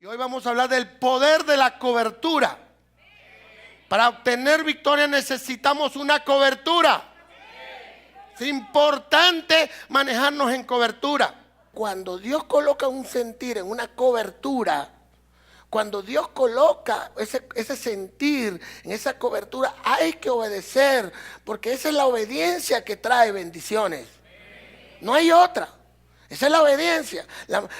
Y hoy vamos a hablar del poder de la cobertura. Para obtener victoria necesitamos una cobertura. Es importante manejarnos en cobertura. Cuando Dios coloca un sentir en una cobertura, cuando Dios coloca ese sentir en esa cobertura, hay que obedecer, porque esa es la obediencia que trae bendiciones. No hay otra. Esa es la obediencia.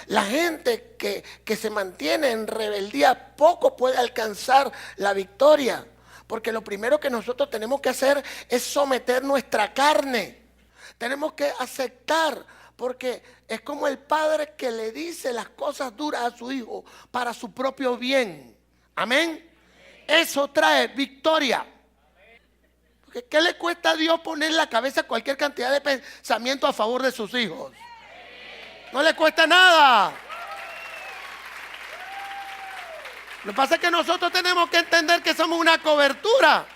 La gente que se mantiene en rebeldía poco puede alcanzar la victoria. Porque lo primero que nosotros tenemos que hacer es someter nuestra carne. Tenemos que aceptar, porque es como el padre que le dice las cosas duras a su hijo para su propio bien. Amén. Eso trae victoria. Porque ¿qué le cuesta a Dios poner en la cabeza cualquier cantidad de pensamientos a favor de sus hijos? No le cuesta nada. Lo que pasa es que nosotros tenemos que entender que somos una cobertura.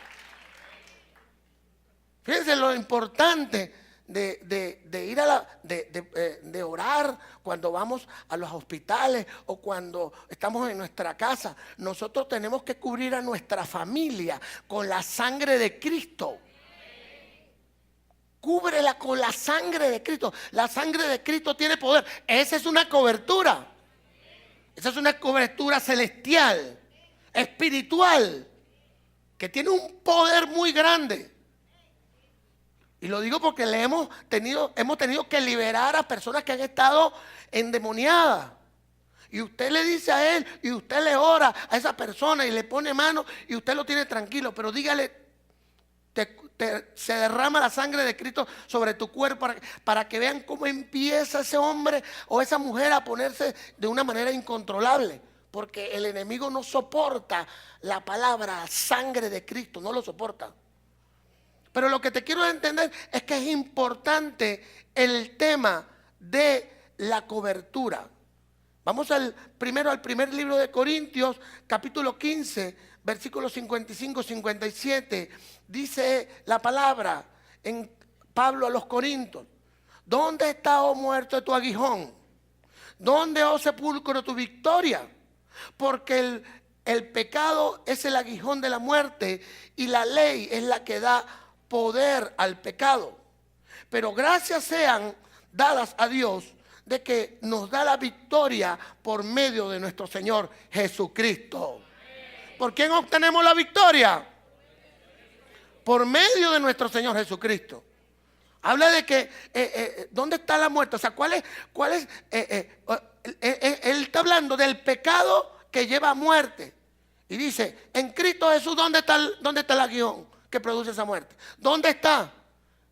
Fíjense lo importante de ir de orar cuando vamos a los hospitales o cuando estamos en nuestra casa. Nosotros tenemos que cubrir a nuestra familia con la sangre de Cristo. Cúbrela con la sangre de Cristo. La sangre de Cristo tiene poder. Esa es una cobertura. Esa es una cobertura celestial, espiritual, que tiene un poder muy grande. Y lo digo porque hemos tenido que liberar a personas que han estado endemoniadas. Y usted le dice a él, y usted le ora a esa persona y le pone mano y usted lo tiene tranquilo. Pero dígale, se derrama la sangre de Cristo sobre tu cuerpo para que vean cómo empieza ese hombre o esa mujer a ponerse de una manera incontrolable. Porque el enemigo no soporta la palabra sangre de Cristo, no lo soporta. Pero lo que te quiero entender es que es importante el tema de la cobertura. Vamos primero al primer libro de Corintios, capítulo 15, versículos 55-57. Dice la palabra en Pablo a los Corintios: ¿dónde está, oh muerto, tu aguijón? ¿Dónde, oh sepulcro, tu victoria? Porque el pecado es el aguijón de la muerte y la ley es la que da poder al pecado. Pero gracias sean dadas a Dios de que nos da la victoria por medio de nuestro Señor Jesucristo. ¿Por quién obtenemos la victoria? Por medio de nuestro Señor Jesucristo. Habla de que, ¿dónde está la muerte? O sea, ¿cuál es? Él está hablando del pecado que lleva a muerte. Y dice, en Cristo Jesús, ¿dónde está el aguijón que produce esa muerte? ¿Dónde está?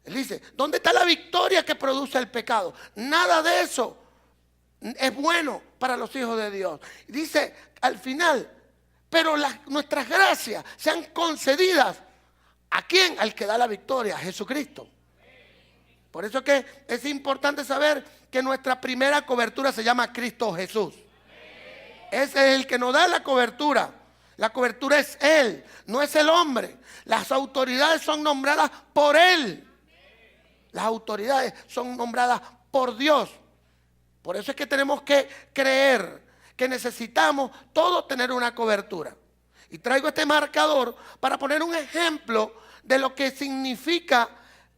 Él dice, ¿dónde está la victoria que produce el pecado? Nada de eso es bueno para los hijos de Dios. Dice al final, pero nuestras gracias sean concedidas. ¿A quién? Al que da la victoria, a Jesucristo. Por eso es que es importante saber que nuestra primera cobertura se llama Cristo Jesús. Ese es el que nos da la cobertura. La cobertura es Él, no es el hombre. Las autoridades son nombradas por Él. Las autoridades son nombradas por Dios. Por eso es que tenemos que creer que necesitamos todos tener una cobertura. Y traigo este marcador para poner un ejemplo de lo que significa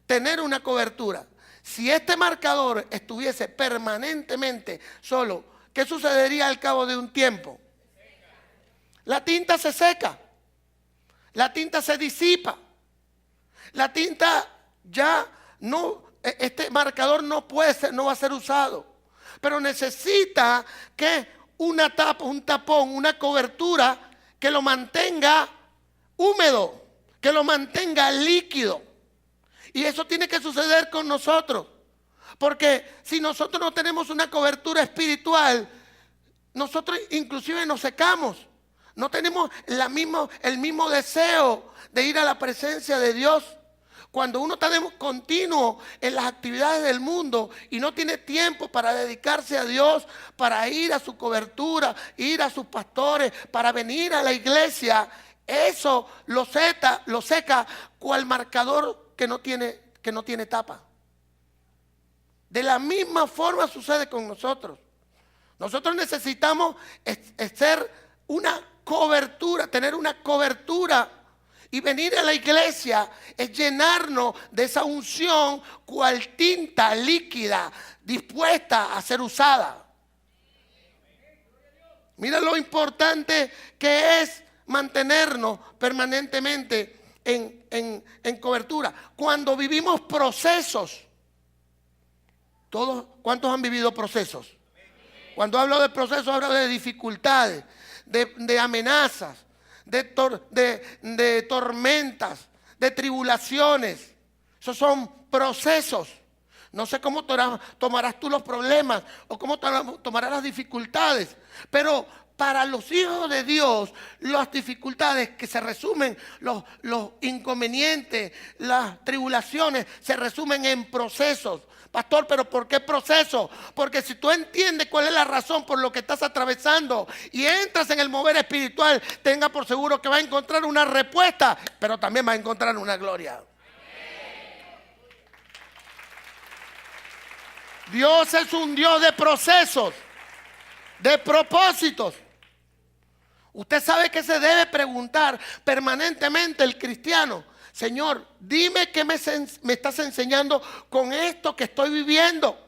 tener una cobertura. Si este marcador estuviese permanentemente solo, ¿qué sucedería al cabo de un tiempo? La tinta se seca, la tinta se disipa, la tinta ya no, este marcador no va a ser usado, pero necesita que una tapa, un tapón, una cobertura que lo mantenga húmedo, que lo mantenga líquido. Y eso tiene que suceder con nosotros, porque si nosotros no tenemos una cobertura espiritual, nosotros inclusive nos secamos. No tenemos el mismo deseo de ir a la presencia de Dios. Cuando uno está continuo en las actividades del mundo y no tiene tiempo para dedicarse a Dios, para ir a su cobertura, ir a sus pastores, para venir a la iglesia, eso lo seca cual marcador que no tiene tapa. De la misma forma sucede con nosotros. Nosotros necesitamos ser una cobertura, tener una cobertura. Y venir a la iglesia es llenarnos de esa unción cual tinta líquida dispuesta a ser usada. Mira lo importante que es mantenernos permanentemente en cobertura. Cuando vivimos procesos, ¿cuántos han vivido procesos? Cuando hablo de procesos, hablo de dificultades, de amenazas, de tormentas, de tribulaciones. Esos son procesos. No sé cómo tomarás tú los problemas o cómo tomarás las dificultades, pero para los hijos de Dios, las dificultades que se resumen, los inconvenientes, las tribulaciones, se resumen en procesos. Pastor, ¿pero por qué proceso? Porque si tú entiendes cuál es la razón por lo que estás atravesando y entras en el mover espiritual, tenga por seguro que va a encontrar una respuesta, pero también va a encontrar una gloria. Dios es un Dios de procesos, de propósitos. Usted sabe que se debe preguntar permanentemente el cristiano: Señor, dime qué me estás enseñando con esto que estoy viviendo.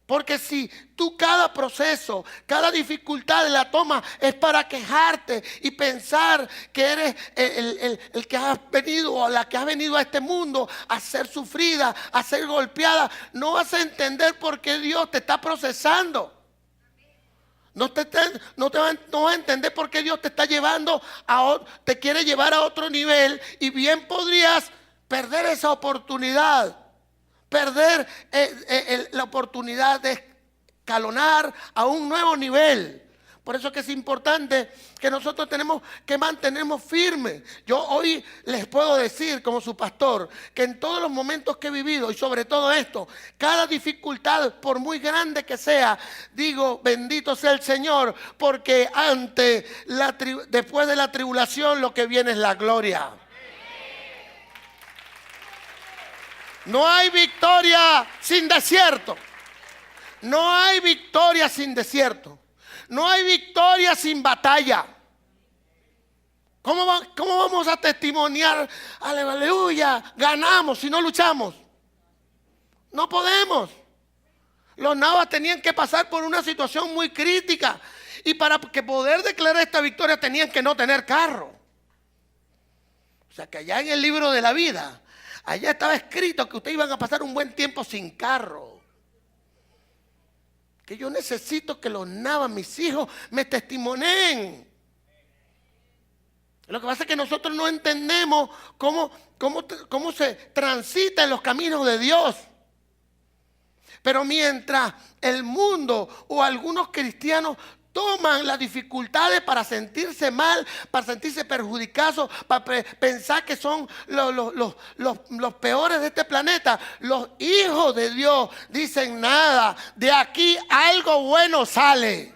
Porque si tú cada proceso, cada dificultad la tomas es para quejarte y pensar que eres el que has venido o la que has venido a este mundo a ser sufrida, a ser golpeada, no vas a entender por qué Dios te está procesando. No vas a entender por qué Dios te está llevando te quiere llevar a otro nivel, y bien podrías perder esa oportunidad, perder la oportunidad de escalonar a un nuevo nivel. Por eso que es importante que nosotros tenemos que mantenernos firmes. Yo hoy les puedo decir como su pastor que en todos los momentos que he vivido, y sobre todo esto, cada dificultad, por muy grande que sea, digo, bendito sea el Señor, porque después de la tribulación lo que viene es la gloria. No hay victoria sin desierto. No hay victoria sin desierto. No hay victoria sin batalla. ¿Cómo vamos a testimoniar? Aleluya, ganamos si no luchamos. No podemos. Los nabas tenían que pasar por una situación muy crítica, y para que poder declarar esta victoria tenían que no tener carro. O sea que allá en el libro de la vida, allá estaba escrito que ustedes iban a pasar un buen tiempo sin carro. Que yo necesito que los nabas, mis hijos, me testimonien. Lo que pasa es que nosotros no entendemos cómo se transita en los caminos de Dios. Pero mientras el mundo o algunos cristianos toman las dificultades para sentirse mal, para sentirse perjudicados, para pensar que son los peores de este planeta, los hijos de Dios dicen: nada, de aquí algo bueno sale.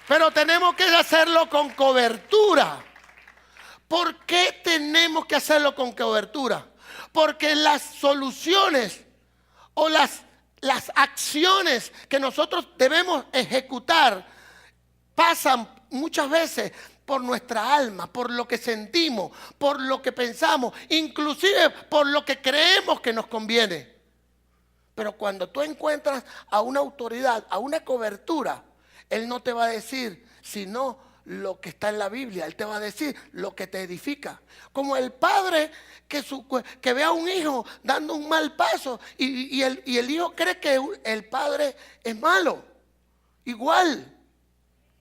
Pero tenemos que hacerlo con cobertura. ¿Por qué tenemos que hacerlo con cobertura? Porque las soluciones o las acciones que nosotros debemos ejecutar pasan muchas veces por nuestra alma, por lo que sentimos, por lo que pensamos, inclusive por lo que creemos que nos conviene. Pero cuando tú encuentras a una autoridad, a una cobertura, Él no te va a decir sino lo que está en la Biblia. Él te va a decir lo que te edifica. Como el padre que ve a un hijo dando un mal paso y el hijo cree que el padre es malo. Igual.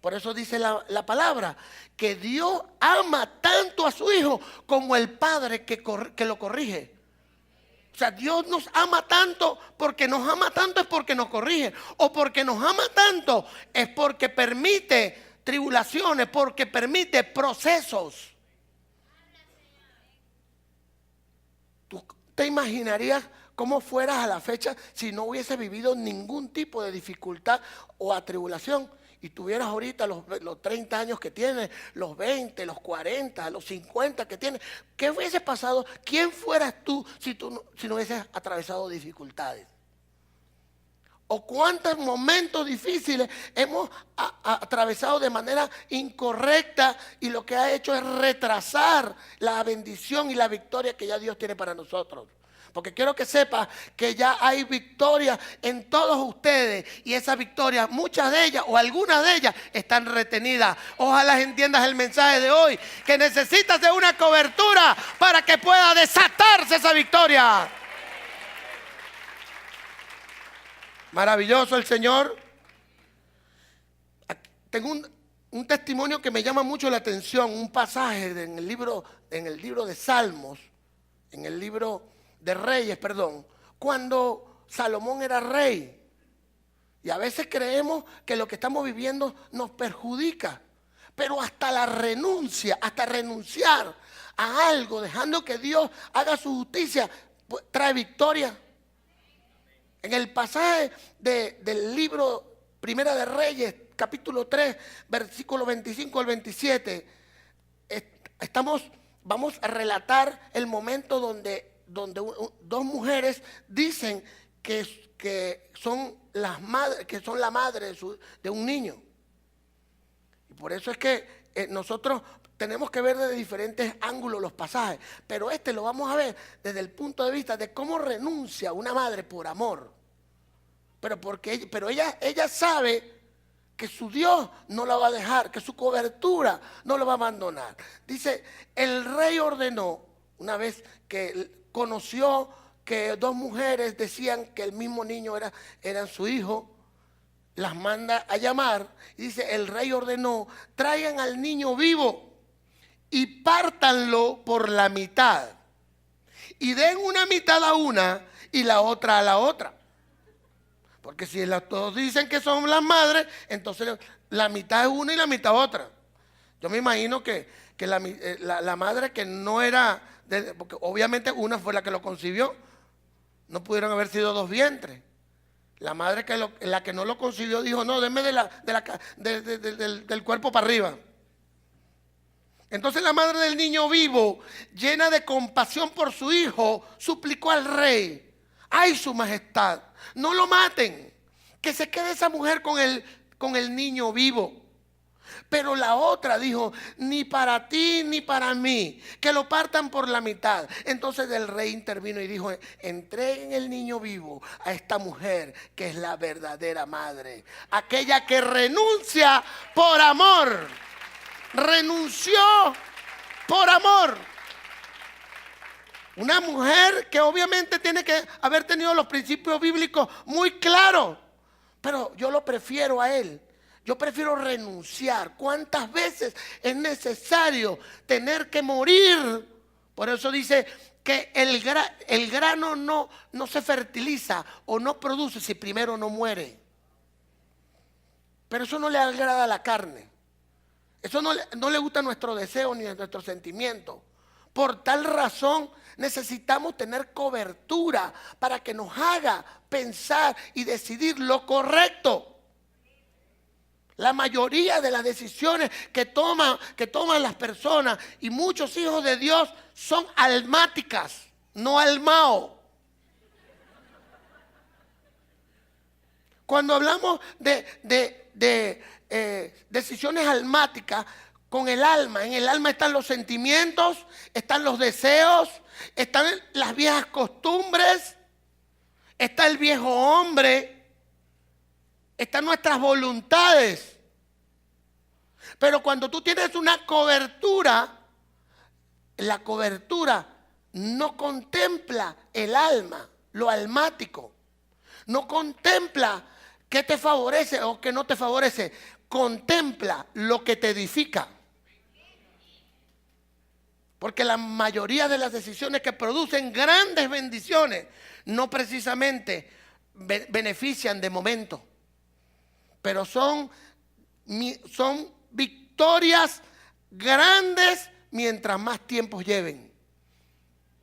Por eso dice la palabra que Dios ama tanto a su hijo como el padre que lo corrige. O sea, Dios nos ama tanto, porque nos ama tanto es porque nos corrige. O porque nos ama tanto es porque permite tribulaciones, porque permite procesos. ¿Tú te imaginarías cómo fueras a la fecha si no hubiese vivido ningún tipo de dificultad o atribulación? y tuvieras ahorita los 30 años que tienes, los 20, los 40, los 50 que tienes, ¿qué hubiese pasado? ¿Quién fueras tú si no hubieses atravesado dificultades? ¿O cuántos momentos difíciles hemos atravesado de manera incorrecta y lo que ha hecho es retrasar la bendición y la victoria que ya Dios tiene para nosotros? Porque quiero que sepas que ya hay victoria en todos ustedes y esas victorias, muchas de ellas o algunas de ellas están retenidas. Ojalá entiendas el mensaje de hoy, que necesitas de una cobertura para que pueda desatarse esa victoria. Maravilloso el Señor. Tengo un testimonio que me llama mucho la atención, un pasaje en el libro de Salmos, en el libro de Reyes, perdón, cuando Salomón era rey. Y a veces creemos que lo que estamos viviendo nos perjudica, pero hasta la renuncia, hasta renunciar a algo, dejando que Dios haga su justicia, pues, trae victoria. En el pasaje del libro Primera de Reyes, capítulo 3, versículo 25 al 27, vamos a relatar el momento donde dos mujeres dicen que son la madre de un niño. Y por eso es que nosotros tenemos que ver desde diferentes ángulos los pasajes, pero lo vamos a ver desde el punto de vista de cómo renuncia una madre por amor. Pero ella sabe que su Dios no la va a dejar, que su cobertura no la va a abandonar. Dice, el rey ordenó, una vez que conoció que dos mujeres decían que el mismo niño era su hijo, las manda a llamar y dice, el rey ordenó, traigan al niño vivo y pártanlo por la mitad y den una mitad a una y la otra a la otra. Porque si todos dicen que son las madres, entonces la mitad es una y la mitad otra. Yo me imagino que la madre que no era, porque obviamente una fue la que lo concibió, no pudieron haber sido dos vientres. La madre la que no lo concibió dijo, no, denme del cuerpo para arriba. Entonces la madre del niño vivo, llena de compasión por su hijo, suplicó al rey, ¡ay, su majestad! No lo maten, que se quede esa mujer con el niño vivo. Pero la otra dijo, ni para ti ni para mí, que lo partan por la mitad. Entonces el rey intervino y dijo, entreguen el niño vivo a esta mujer que es la verdadera madre, aquella que renuncia por amor. Renunció por amor. Una mujer que obviamente tiene que haber tenido los principios bíblicos muy claros, pero yo lo prefiero a él. Yo prefiero renunciar. ¿Cuántas veces es necesario tener que morir? Por eso dice que el grano no se fertiliza o no produce si primero no muere. Pero eso no le agrada a la carne. Eso no le gusta nuestro deseo ni nuestro sentimiento. Por tal razón necesitamos tener cobertura para que nos haga pensar y decidir lo correcto. La mayoría de las decisiones que toman las personas y muchos hijos de Dios son almáticas, no almao. Cuando hablamos de decisiones almáticas, con el alma, en el alma están los sentimientos, están los deseos, están las viejas costumbres, está el viejo hombre, están nuestras voluntades. Pero cuando tú tienes una cobertura, la cobertura no contempla el alma, lo almático. No contempla qué te favorece o qué no te favorece. Contempla lo que te edifica. Porque la mayoría de las decisiones que producen grandes bendiciones no precisamente benefician de momento, pero son victorias grandes mientras más tiempos lleven.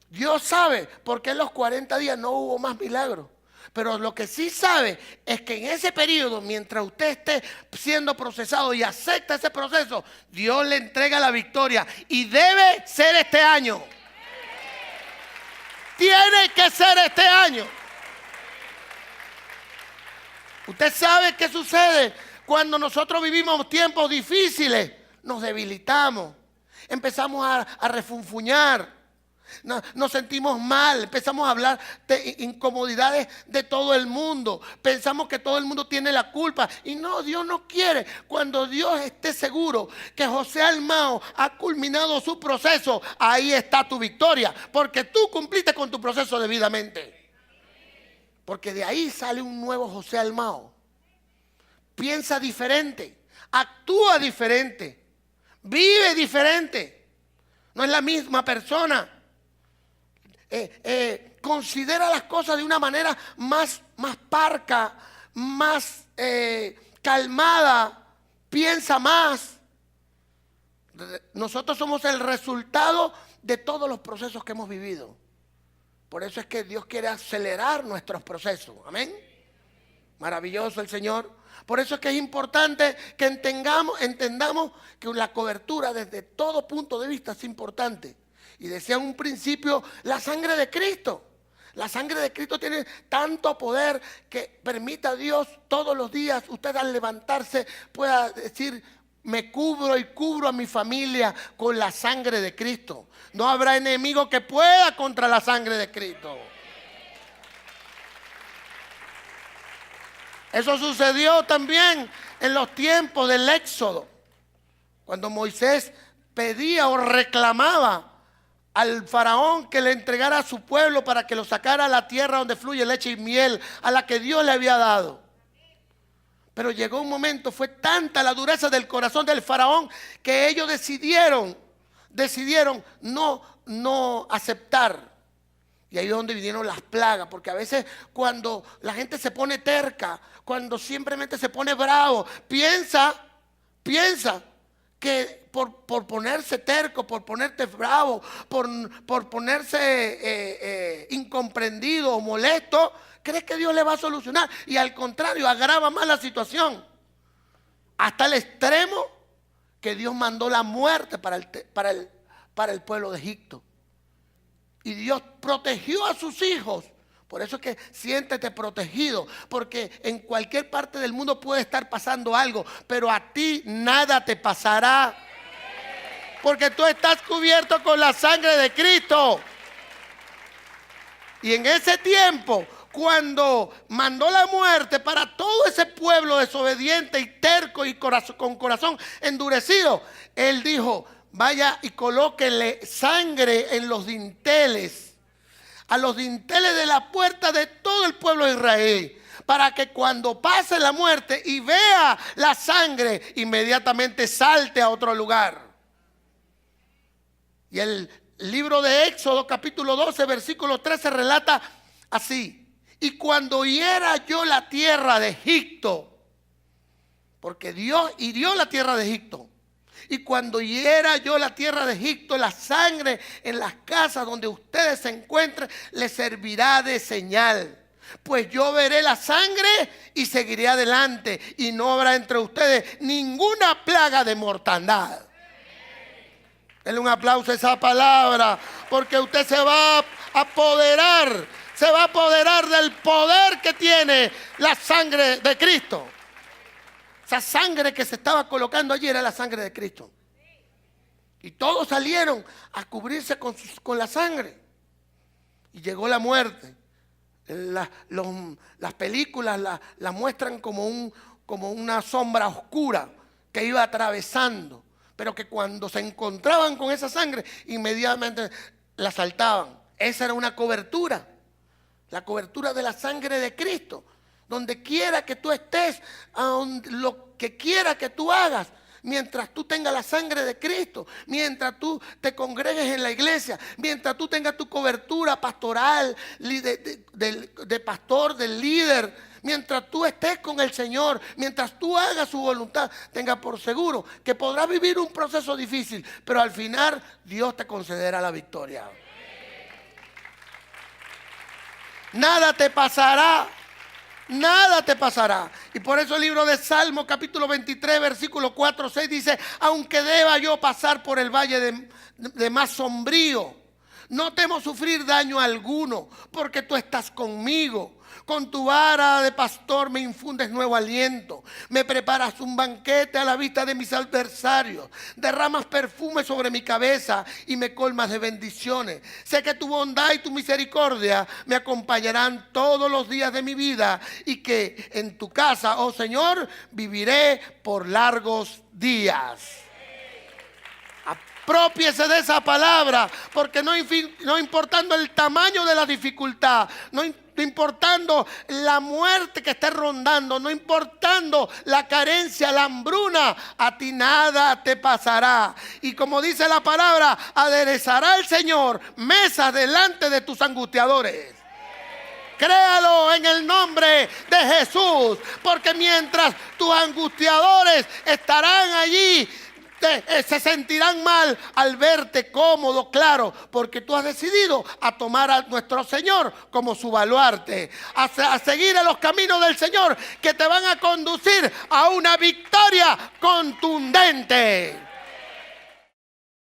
Dios sabe por qué en los 40 días no hubo más milagros. Pero lo que sí sabe es que en ese periodo, mientras usted esté siendo procesado y acepta ese proceso, Dios le entrega la victoria. Y debe ser este año. Tiene que ser este año. Usted sabe qué sucede cuando nosotros vivimos tiempos difíciles. Nos debilitamos. Empezamos a refunfuñar. Nos sentimos mal, empezamos a hablar de incomodidades de todo el mundo. Pensamos que todo el mundo tiene la culpa. Y no, Dios no quiere. Cuando Dios esté seguro que José Almao ha culminado su proceso, ahí está tu victoria. Porque tú cumpliste con tu proceso debidamente. Porque de ahí sale un nuevo José Almao. Piensa diferente, actúa diferente, vive diferente. No es la misma persona. Considera las cosas de una manera más parca, más calmada, piensa más. Nosotros somos el resultado de todos los procesos que hemos vivido. Por eso es que Dios quiere acelerar nuestros procesos. Amén. Maravilloso el Señor. Por eso es que es importante que entendamos que la cobertura desde todo punto de vista es importante. Y decía en un principio, la sangre de Cristo. La sangre de Cristo tiene tanto poder que permita a Dios todos los días, usted al levantarse pueda decir, me cubro y cubro a mi familia con la sangre de Cristo. No habrá enemigo que pueda contra la sangre de Cristo. Eso sucedió también en los tiempos del Éxodo. Cuando Moisés pedía o reclamaba al faraón que le entregara a su pueblo para que lo sacara a la tierra donde fluye leche y miel, a la que Dios le había dado. Pero llegó un momento, fue tanta la dureza del corazón del faraón que ellos decidieron no aceptar. Y ahí es donde vinieron las plagas, porque a veces cuando la gente se pone terca, cuando simplemente se pone bravo, piensa que por ponerse terco, por ponerte bravo, por ponerse incomprendido o molesto, crees que Dios le va a solucionar. Y al contrario, agrava más la situación. Hasta el extremo que Dios mandó la muerte para el pueblo de Egipto. Y Dios protegió a sus hijos. Por eso es que siéntete protegido, porque en cualquier parte del mundo puede estar pasando algo, pero a ti nada te pasará, porque tú estás cubierto con la sangre de Cristo. Y en ese tiempo, cuando mandó la muerte para todo ese pueblo desobediente y terco y con corazón endurecido, Él dijo, vaya y colóquele sangre en los dinteles, a los dinteles de la puerta de todo el pueblo de Israel, para que cuando pase la muerte y vea la sangre, inmediatamente salte a otro lugar. Y el libro de Éxodo capítulo 12 versículo 13 relata así: y cuando hiera yo la tierra de Egipto, porque Dios hirió la tierra de Egipto, y cuando hiera yo la tierra de Egipto, la sangre en las casas donde ustedes se encuentren les servirá de señal. Pues yo veré la sangre y seguiré adelante, y no habrá entre ustedes ninguna plaga de mortandad. Denle un aplauso a esa palabra, porque usted se va a apoderar del poder que tiene la sangre de Cristo. Esa sangre que se estaba colocando allí era la sangre de Cristo. Y todos salieron a cubrirse con la sangre. Y llegó la muerte. Las películas la muestran como una sombra oscura que iba atravesando. Pero que cuando se encontraban con esa sangre, inmediatamente la saltaban. Esa era una cobertura. La cobertura de la sangre de Cristo. Donde quiera que tú estés, lo que quiera que tú hagas, mientras tú tengas la sangre de Cristo, mientras tú te congregues en la iglesia, mientras tú tengas tu cobertura pastoral, de pastor, del líder, mientras tú estés con el Señor, mientras tú hagas su voluntad, tenga por seguro que podrás vivir un proceso difícil, pero al final Dios te concederá la victoria. Nada te pasará. Nada te pasará. Y por eso el libro de Salmo capítulo 23 versículo 4, 6 dice: aunque deba yo pasar por el valle de más sombrío, no temo sufrir daño alguno, porque tú estás conmigo. Con tu vara de pastor me infundes nuevo aliento. Me preparas un banquete a la vista de mis adversarios. Derramas perfume sobre mi cabeza y me colmas de bendiciones. Sé que tu bondad y tu misericordia me acompañarán todos los días de mi vida, y que en tu casa, oh Señor, viviré por largos días. Apropiese de esa palabra, porque no importando el tamaño de la dificultad, no importando la muerte que esté rondando, no importando la carencia, la hambruna, a ti nada te pasará. Y como dice la palabra, aderezará el Señor mesa delante de tus angustiadores. Créalo en el nombre de Jesús, porque mientras tus angustiadores estarán allí, se sentirán mal al verte cómodo, claro, porque tú has decidido a tomar a nuestro Señor como su baluarte, a seguir en los caminos del Señor, que te van a conducir a una victoria contundente.